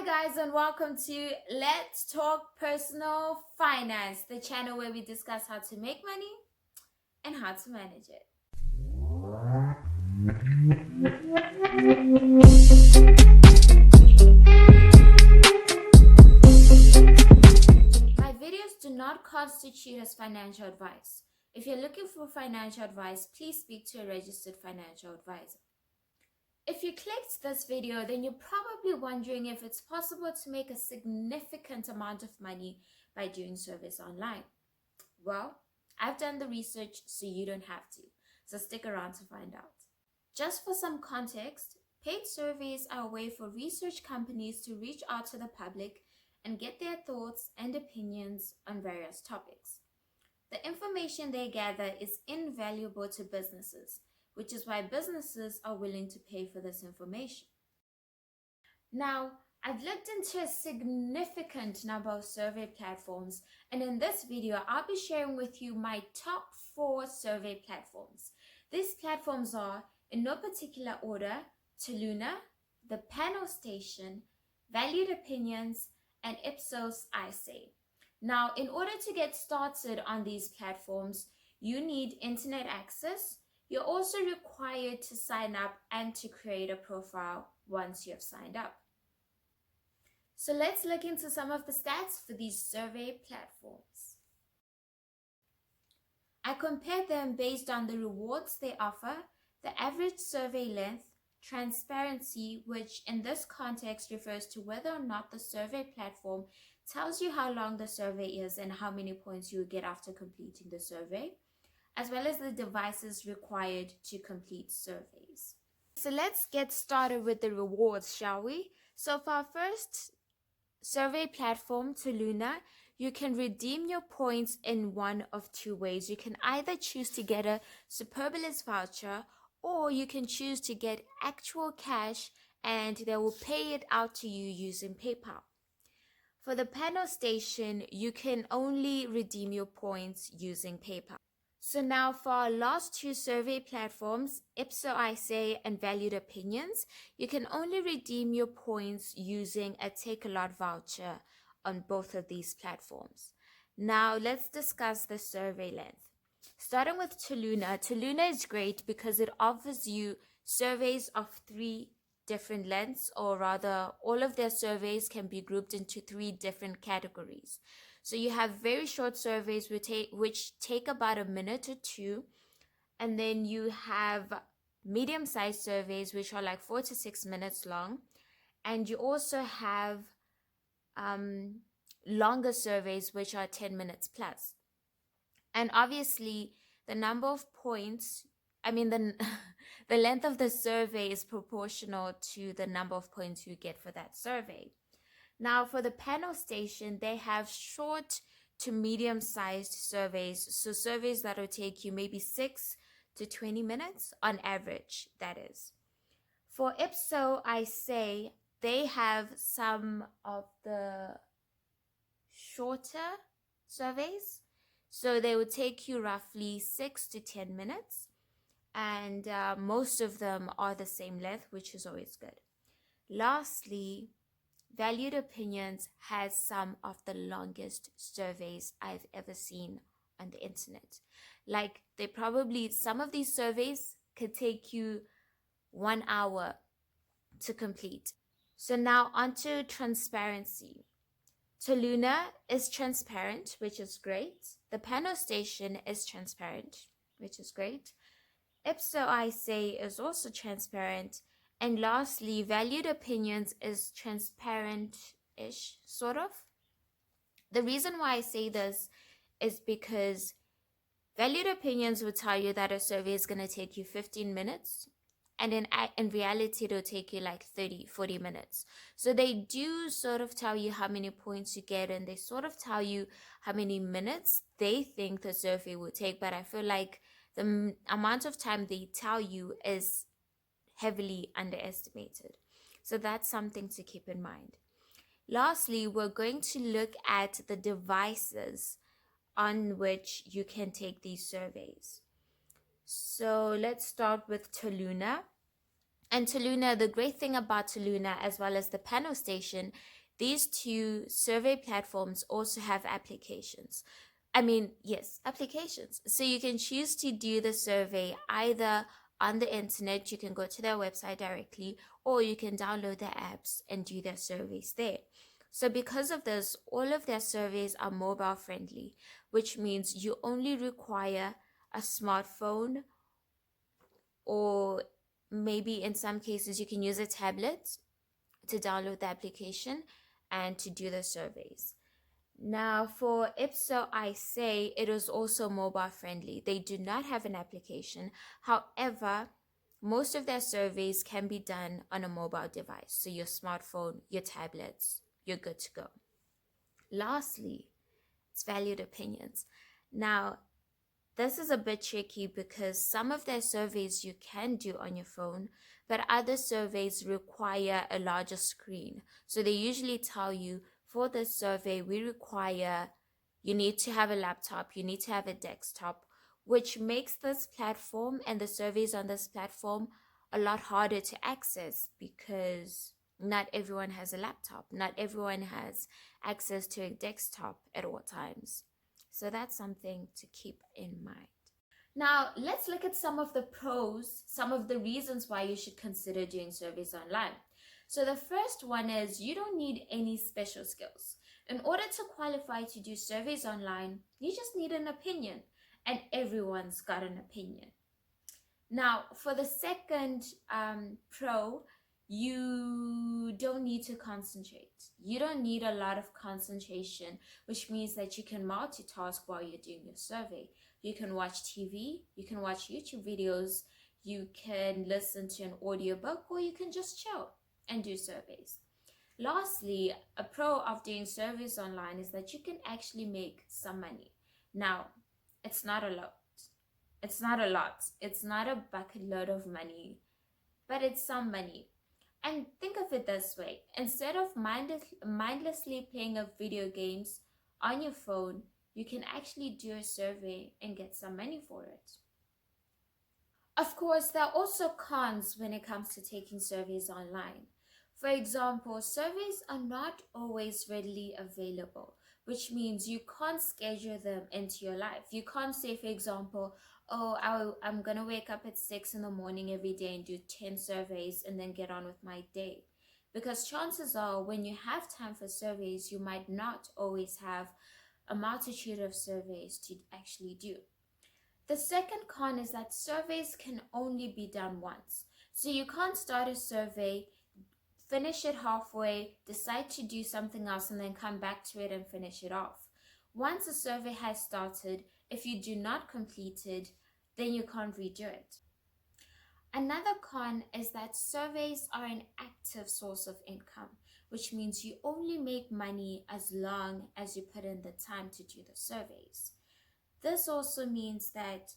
Hi guys, and welcome to Let's Talk Personal Finance, the channel where we discuss how to make money and how to manage it. My videos do not constitute as financial advice. If you're looking for financial advice, please speak to a registered financial advisor. If you clicked this video, then you're probably wondering if it's possible to make a significant amount of money by doing surveys online. Well, I've done the research, so you don't have to. So stick around to find out. Just for some context, paid surveys are a way for research companies to reach out to the public and get their thoughts and opinions on various topics. The information they gather is invaluable to businesses, which is why businesses are willing to pay for this information. Now, I've looked into a significant number of survey platforms, and in this video, I'll be sharing with you my top 4 survey platforms. These platforms are, in no particular order, Toluna, The Panel Station, Valued Opinions, and Ipsos ISay. Now, in order to get started on these platforms, you need internet access. You're also required to sign up and to create a profile once you have signed up. So let's look into some of the stats for these survey platforms. I compared them based on the rewards they offer, the average survey length, transparency, which in this context refers to whether or not the survey platform tells you how long the survey is and how many points you get after completing the survey, as well as the devices required to complete surveys. So let's get started with the rewards, shall we? So for our first survey platform, Toluna, you can redeem your points in one of 2 ways. You can either choose to get a Superbalist voucher, or you can choose to get actual cash and they will pay it out to you using PayPal. For the Panel Station, you can only redeem your points using PayPal. So now for our last 2 survey platforms, Ipsos ISay and Valued Opinions, you can only redeem your points using a Take-A-Lot voucher on both of these platforms. Now let's discuss the survey length. Starting with Toluna. Toluna is great because it offers you surveys of 3 different lengths, or rather all of their surveys can be grouped into 3 different categories. So you have very short surveys which take about a minute or 2, and then you have medium-sized surveys which are like 4 to 6 minutes long, and you also have longer surveys which are 10 minutes plus. And obviously the number of points, the length of the survey is proportional to the number of points you get for that survey. Now for the Panel Station, they have short to medium-sized surveys, so surveys that will take you maybe 6 to 20 minutes on average, that is. For Ipsos ISay, they have some of the shorter surveys, so they would take you roughly 6 to 10 minutes, and most of them are the same length, which is always good. Lastly, Valued Opinions has some of the longest surveys I've ever seen on the internet. Like some of these surveys could take you 1 hour to complete. So now onto transparency. Toluna is transparent, which is great. The Panel Station is transparent, which is great. Ipsos ISay is also transparent. And lastly, Valued Opinions is transparent-ish, sort of. The reason why I say this is because Valued Opinions will tell you that a survey is going to take you 15 minutes. And in reality, it'll take you like 30-40 minutes. So they do sort of tell you how many points you get, and they sort of tell you how many minutes they think the survey will take. But I feel like the amount of time they tell you is heavily underestimated. So that's something to keep in mind. Lastly, we're going to look at the devices on which you can take these surveys. So let's start with Toluna. And Toluna, the great thing about Toluna as well as the panel station, these two survey platforms also have applications. Yes, applications. So you can choose to do the survey either on the internet, you can go to their website directly, or you can download their apps and do their surveys there. So because of this, all of their surveys are mobile friendly, which means you only require a smartphone, or maybe in some cases you can use a tablet to download the application and to do the surveys. Now, for Ipso, I say it is also mobile friendly. They do not have an application. However, most of their surveys can be done on a mobile device. So your smartphone, your tablets, you're good to go. Lastly, it's valued opinions. Now, this is a bit tricky because some of their surveys you can do on your phone, but other surveys require a larger screen. So they usually tell you, for this survey, we require, you need to have a laptop, you need to have a desktop, which makes this platform and the surveys on this platform a lot harder to access because not everyone has a laptop, not everyone has access to a desktop at all times. So that's something to keep in mind. Now, let's look at some of the pros, some of the reasons why you should consider doing surveys online. So the first one is you don't need any special skills. In order to qualify to do surveys online, you just need an opinion, and everyone's got an opinion. Now, for the second pro, you don't need to concentrate. You don't need a lot of concentration, which means that you can multitask while you're doing your survey. You can watch TV, you can watch YouTube videos, you can listen to an audiobook, or you can just chill and do surveys. Lastly, a pro of doing surveys online is that you can actually make some money. Now, it's not a lot. It's not a lot. It's not a bucket load of money, but it's some money. And think of it this way. Instead of mindlessly playing of video games on your phone, you can actually do a survey and get some money for it. Of course, there are also cons when it comes to taking surveys online. For example, surveys are not always readily available, which means you can't schedule them into your life. You can't say, for example, I'm going to wake up at 6 in the morning every day and do 10 surveys and then get on with my day. Because chances are when you have time for surveys, you might not always have a multitude of surveys to actually do. The second con is that surveys can only be done once. So you can't start a survey, finish it halfway, decide to do something else, and then come back to it and finish it off. Once a survey has started, if you do not complete it, then you can't redo it. Another con is that surveys are an active source of income, which means you only make money as long as you put in the time to do the surveys. This also means that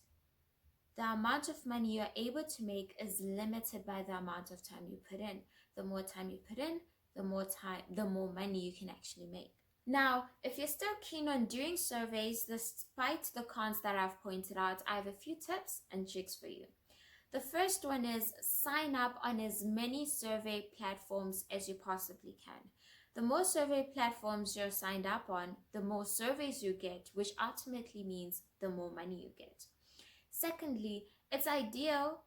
the amount of money you're able to make is limited by the amount of time you put in. The more time you put in, the more money you can actually make. Now, if you're still keen on doing surveys, despite the cons that I've pointed out, I have a few tips and tricks for you. The first one is sign up on as many survey platforms as you possibly can. The more survey platforms you're signed up on, the more surveys you get, which ultimately means the more money you get. Secondly, it's ideal,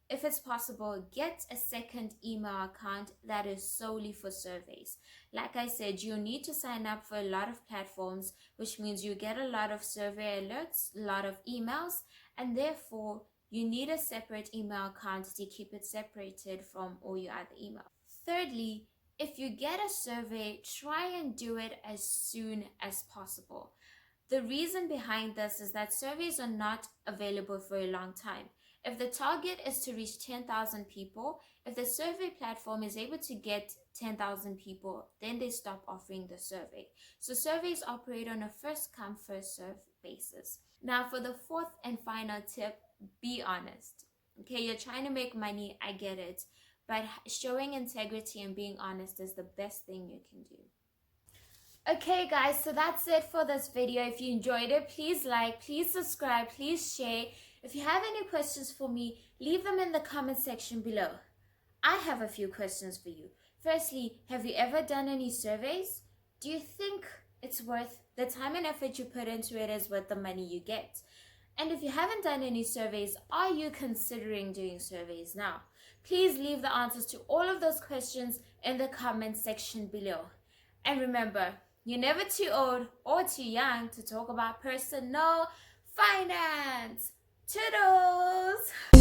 if it's possible, get a second email account that is solely for surveys. Like I said, you need to sign up for a lot of platforms, which means you get a lot of survey alerts, a lot of emails, and therefore you need a separate email account to keep it separated from all your other emails. Thirdly, if you get a survey, try and do it as soon as possible. The reason behind this is that surveys are not available for a long time. If the target is to reach 10,000 people, if the survey platform is able to get 10,000 people, then they stop offering the survey. So surveys operate on a first come, first serve basis. Now for the fourth and final tip, be honest. Okay, you're trying to make money, I get it. But showing integrity and being honest is the best thing you can do. Okay guys, so that's it for this video. If you enjoyed it, please like, please subscribe, please share. If you have any questions for me, leave them in the comment section below. I have a few questions for you. Firstly, have you ever done any surveys? Do you think it's worth the time and effort you put into it is worth the money you get? And if you haven't done any surveys, are you considering doing surveys now? Please leave the answers to all of those questions in the comment section below. And remember, you're never too old or too young to talk about personal finance. Toodles!